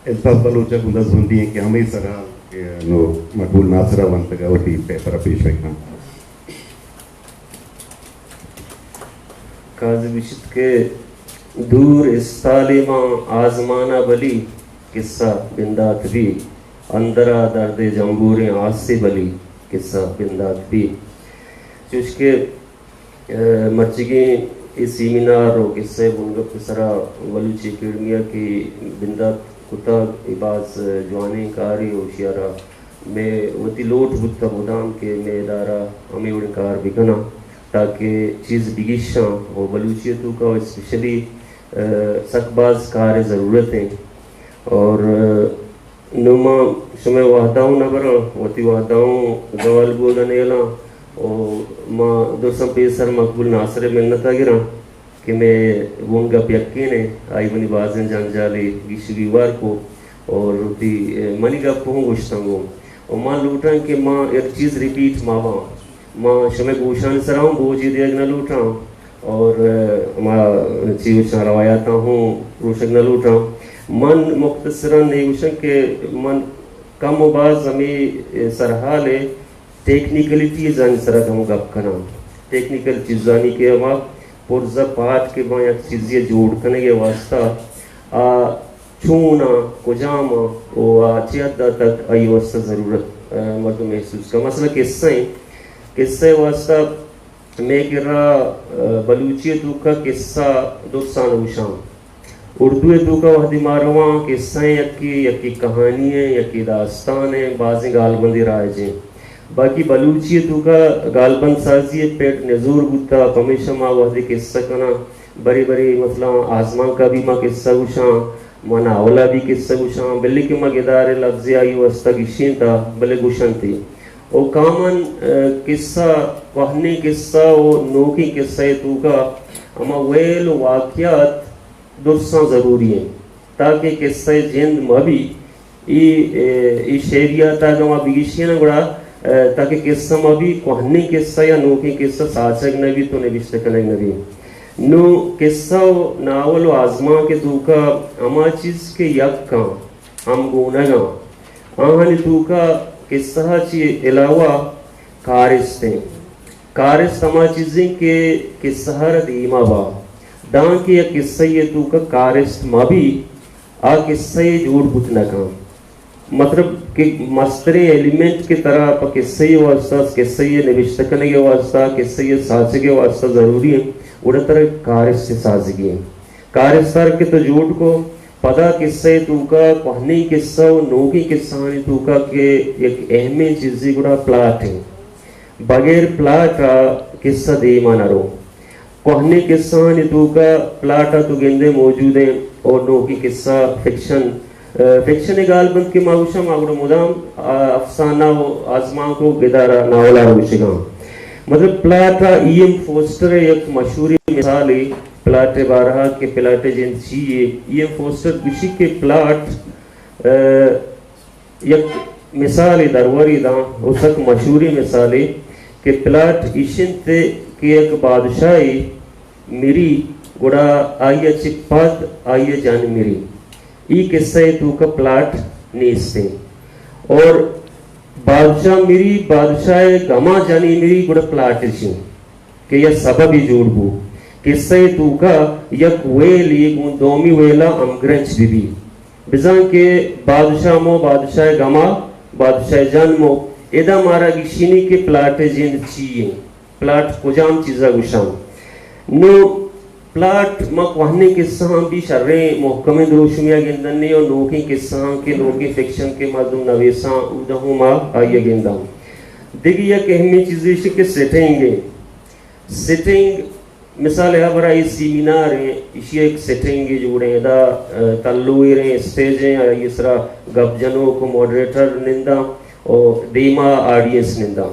الطاف بلوچا كنا زوندي كي همي سرا نو مقبول ناصرة وانتقا وتي بيبرا بيش وكنا کاظم عشق کے دور اس طالماں آزمانہ بلی قصہ بندات بھی اندرا درد جمبوریں آسے بلی قصہ بندات بھی چوش کے مرچگی اس سیمینار رو قصہ بنگپ سرا ولوچی کڑمیا کی بندات کتا عباس جوانی کاری ہوشیارا میں وتی لوٹ بودتا بودام کے میں ادارہ ہمیں اڑنکار بکنا تاکہ چیز بگیشاں وہ بلوچیتوں کا اسپیشلی سکباز کار ضرورتیں اور نما شمع وحداؤں نبرا وتی وحداؤں گوال بولا نیلا اور ما دوسم پیسر مقبول ناصر ملنتا گرا کہ میں وونگا پیکینے آئی بنی بازن جان جالی گیشگی وار کو اور تی منی گا پہوں گوشتنگو اور ماں لوٹاں کہ ماں ایک چیز ریپیٹ ماں ماں شمع گوشان سراؤں بوجی دیگ نہ لوٹاں اور ماں چیوشان روایاتا ہوں روشک نہ لوٹاں من مختصراً نیوشن کہ من کم و باز ہمیں سرحالے ٹیکنیکلیٹی زانی سرہ کم گپ کنا ٹیکنیکل چیزانی کے ہوا پرزا پاٹ کے بعد ایک چیزیں جوڑ کرنے کے واسطہ چھونا کجاما و چیدہ تک آئی واسطہ ضرورت مردم محسوس کا مسئلہ قصہ واسطہ میں کہہ رہا بلوچیتوں کا قصہ دوستان اوشان اردو کا وحدی مارواں قصہ یکی کہانی ہے یکی داستان ہے بعضیں غالبندی رائجیں باقی بلوچیتوں کا غالبند سازی پیٹ نزور بودتا پمیشہ ماں وحدی قصہ کنا بری بری مثلا آزمان کا بھی ماں قصہ گوشاں ماں ناولا بھی قصہ گوشاں بلی کے ماں گدار لفظی آئی واسطہ گشین تا بلے گوشن تھی او کامن قصہ وحنی قصہ و نوکی قصہ تو کا اما ویل واقعات درساں ضروری ہیں تاکہ قصہ جند مبی ای شیریات آگا ماں بگیشینا گڑا تاکہ قصہ مبی کوہنی قصہ یا نوکی قصہ ساچک نبی تو نبیشتکنگ نبی نو قصہ و ناول و آزمان کے دوکا اما چیز کے یک کان ہم گونگا آہنی دوکا قصہ چی علاوہ کارستیں کارست اما چیزیں کہ قصہ ردیمہ با دان کی یا قصہ یہ تو کا کارست مابی آ قصہ یہ جوڑ بتنا کام مطلب کہ مسترے ایلیمنٹ کی طرح پا قصہ یہ واسطہ قصہ یہ نوشتکنے کے واسطہ قصہ یہ سازے کے واسطہ ضروری ہیں اڑا طرح کارست سازگی ہیں کارستار کے تو جوڑ کو پدا قصہ تو کا کوہنی قصہ و نوکی قصہ ہانی تو کا کہ ایک اہمی چیزی گڑا پلاٹ ہے بغیر پلاٹ قصہ دے مانا رو کوہنی قصہ ہانی تو کا پلاٹا تو گندے موجود ہیں اور نوکی قصہ فکشن غالبند کی معوشہ ماغر مدام افسانہ و آزمان کو گدارا ناولا روشگاں مطلب پلاٹا ایم فوسٹر ایک مشہوری مثالی پلاٹ بارہا کے پلاٹ جنسیے ایم فوسٹر کسی کے پلاٹ یک مثالی دروری داں اس ایک مشہوری مثالی کہ پلاٹ ایشن تے کہ ایک بادشاہی میری گڑا آئیے چپاد آئیے جان میری ای قصہ تو کا پلاٹ نیستے اور بادشاہ میری بادشاہ گما جانی میری گڑا پلاٹ چین کہ یہ سبب ہی جوڑ بو قصہ تو کا یک ویل یک دومی ویلا امگرنچ بی بی بزان کے بادشاہ مو بادشاہ گما بادشاہ جان مو ایدہ مارا گشینی کے پلاٹ جن چیئے پلاٹ کجام چیزا گشان نو پلاٹ مک وحنے قصہ بھی شرعیں محکمیں دروشمیہ گندنی اور نوکی قصہ کے نوکی فکشن کے مردم نویساں اودہوں ماں آئیے گندہ دیکھیں یک اہمی چیزیں کہ سیٹنگ مثال ہے برای سیمینار ہیں اسی ایک سیٹنگ جوڑیں دا تلوئی رہیں اسٹیجیں اس طرح گپ جنوں کو موڈریٹر نندہ اور دیما آڈینس نندہ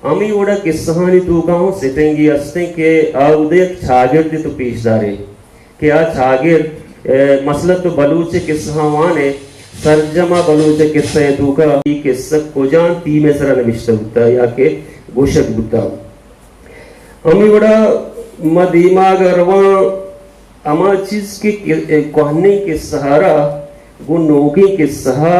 امی وڑا قصہانی تو کہوں سیٹنگی ہستیں کہ آؤدے ایک چھاگر دی تو پیش دارے کہ آ چھاگر مسئلہ تو بلوچ قصہوانے سرجمہ بلوچ قصہ تو کا یہ قصہ کو جان تی میں سرہ نوشتہ ہوتا یا کہ گوشت ہوتا امی وڑا مدیمہ گروان اما چیز کے کوہنے کے سہارا گو نوکی قصہ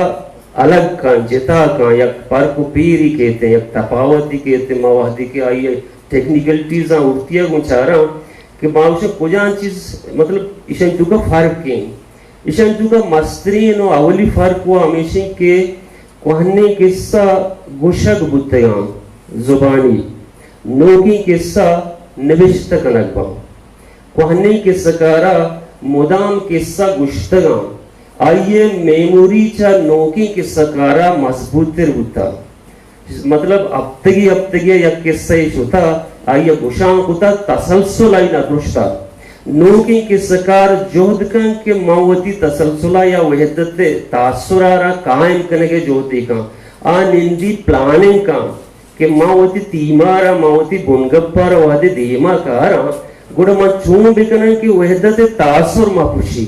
الگ کا جتا کا یک پرک پیری کہتے ہیں یک تفاوتی کہتے ہیں موادی کے آئیے ٹیکنیکلٹیز اڑتی ہے گو چارا کہ باوشہ کجان چیز مطلب اشن تو کا فرق ہیں اشن تو کا مسترین و اولی فرق ہوا ہمیشہ کہ کوہنے قصہ گوشک بودتگان زبانی نوکی قصہ نوشت کنک با کوہنے قصہ کارا مدام قصہ گشتگان آئیے میموری چا نوکی قصہ کارا مضبوط تر ہوتا مطلب ابتگی یک قصہ ہوتا آئیے گشان ہوتا تسلسل آئی نہ گشتا نوکی قصہ کار جہد کن کہ موتی تسلسل یا وحدت تاثر آرہ قائم کرنے کے جہدی کن نندی پلاننگ کن کہ موتی تیمارا موتی بنگپارا وحدی دیما کارا گوڑا ما چون بکنا کہ وحدت تاثر ما پوشی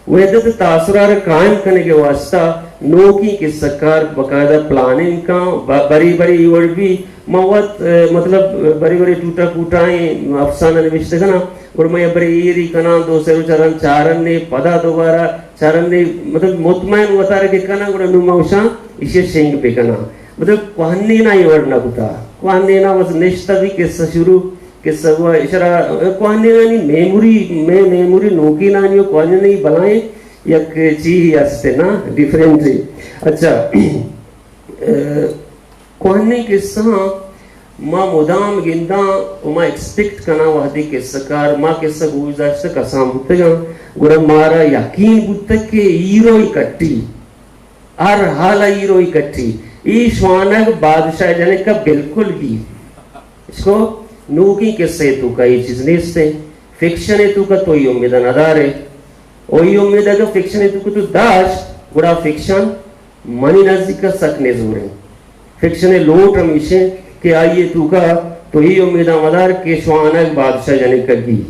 وحدت تاثر آرہ قائم کرنے کے واسطہ نوکی قصہ کار باقاعدہ پلاننگ کا بڑی بڑی ایوڑ بھی موت مطلب بڑی بڑی ٹوٹا کوٹائیں افسانہ نوشتے کنا اور میں بڑی ایری کنا دو سیرو چارن نے پدا دوبارہ چارن نے مطلب مطمئن ہوتا رہے کہ کنا گوڑا نموشاں اسے شنگ پہ کنا مطلب کوہنی نا ایوڑ نا کتا کوہنی نا وز نشتہ بھی قصہ شروع قصہ ہوا اشارہ کوہنی نا نہیں میموری نوکی نا نہیں کوہنی نہیں بلائیں یک چیز ہستے نا ڈیفرنٹلی اچھا کوہنے قصہ ما مدام گندہ و ما ایکسپیکٹ کنا وحدی قصہ کار ما قصہ گوزاشتا قسام بودتا گا گورا مارا یقین بودتا کہ ایروی کٹی ہر حالا ایروی کٹی ایشوانک بادشاہ جانے کا بالکل بھی اس کو نوکی قصہ تو کا یہ چیز نہیں ستے فکشن تو کا تو یہ امیدہ ندار ہے وہی امید ہے کہ فکشن تو تو داش گوڑا فکشن منی نزدیک کا سکنے زور ہیں فکشن لوٹ ہمیشہ کہ آئیے تو کا تو ہی امید مدار کہ شوانہ ایک بادشاہ جانے کا گی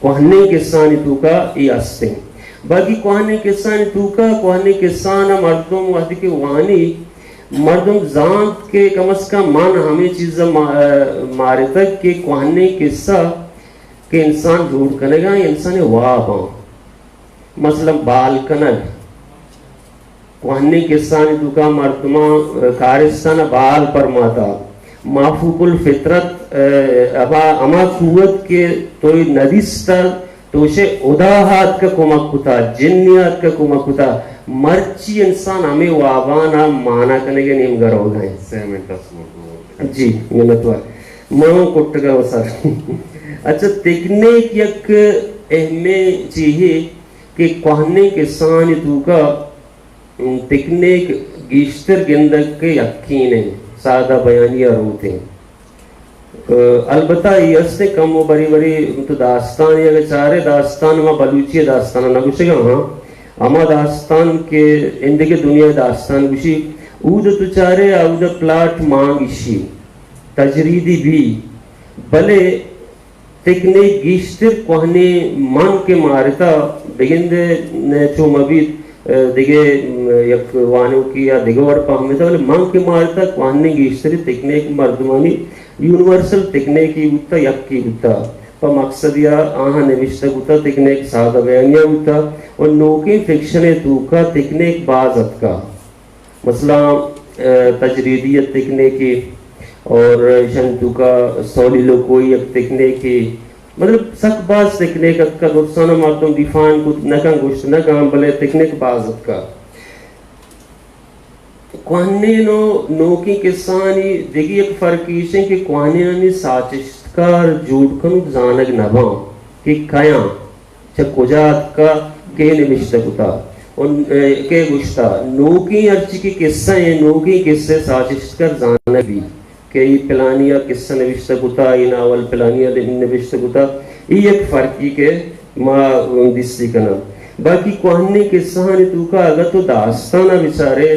کوہنے قصانی تو کا یہ ہستے ہیں باقی کوہنے قصانی تو کا کوہنے قصانہ مردم وحدی کے وانی مردم زانت کے کم از کم مان ہمیں چیز مارتا کہ کوہنے قصہ کہ انسان جھوڑ کرنے گا انسان واباں مثلا بال کنگ کوہنے قصانی تو کا مردمہ کارستان بال پرماتا معفوق الفطرت اما قوت کے توی ندیستر توشے اداہات کا کمک کتا جنیات کا کمک کتا مرچی انسان ہمیں وابانا مانا کرنے کے نیم گر ہو گئے جی یہ نتوار ماں کٹ گا سر اچھا تکنیک یک اہمی چیئے کہ کوہنے قصانی تو کا تکنیک گیشتر گندگ کے یقین ہیں سادہ بیانیہ روتے ہیں البتہ یہ اسے کم و بری بری داستان یا چارے داستان ما بلوچی داستان نگوشے گا ہاں اما داستان کے اندگے دنیا داستان گوشی اود تو چارے اود پلاٹ مانگشی تجریدی بھی بلے تکنیک گیشتر کوہنے مان کے مارتا بگندے چو مبید دیگه یک وانو کی یا دیگه ور پاهمیده ولی من که مارتا کوهنه گیشتری تکنیک مردمانی یونیورسل تکنیکی بودتا یکی بودتا پا مقصد یا آها نوشته بودتا تکنیک ساده بیانیه بودتا و نوکی فکشن توکا تکنیک بازت کا مثلا تجریدیت تکنیکی اور شن توکا سولی لوکوی یک تکنیکی مطلب سک باز تکنیک کا گفتانہ مردم دیفان کو نکن گوشت نکن بلے تکنیک بازت کا کوہنے نوکی قصانی دیگی ایک فرقیش ہے کہ کوہنے نی ساچشتکار جوڑ کنو زانگ نباں کہ کھایاں چھا کجات کا کے نمشتہ کتا کے گوشتا نوکی ارچی کی قصہ ہیں نوکی قصے ساچشتکار زانگ بھی کہ یہ پلانیا قصہ نوشتہ کتا یہ ناول پلانیا نوشتہ کتا یہ ایک فرقی کے ما دیسی کنا باقی کوہنے قصہ تو کا اگر تو داستانہ بچارے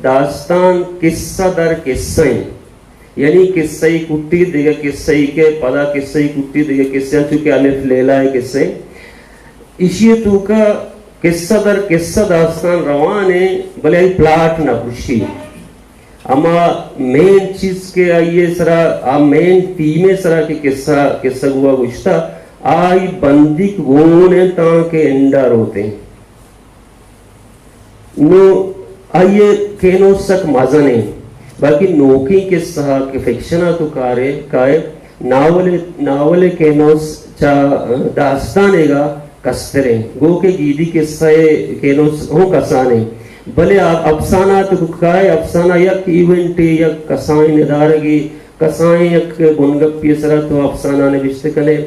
داستان قصہ در قصہ ہیں یعنی قصہ کٹی دیگا قصہ کے پدا قصہ کٹی دیگا قصہ چونکہ الف لیلہ ہے قصہ اسی تو کا قصہ در قصہ داستان روان ہے بلے پلاٹ نہ پوشی اما مین چیز کے آئیے سرا مین تیمے سرا کے قصہ ہوا گشتا آئی بندی گونے تاں کے انڈار ہوتے ہیں Nu ayye keno sak mazane baki noki kissa ke fictiona to kare navale kenos cha dastanega kastere go ke gidi kissa kenos ho kasane bale afsana to kai afsana yak event yak kasai nidaragi kasai yak gungappy sara to afsana ne vistekane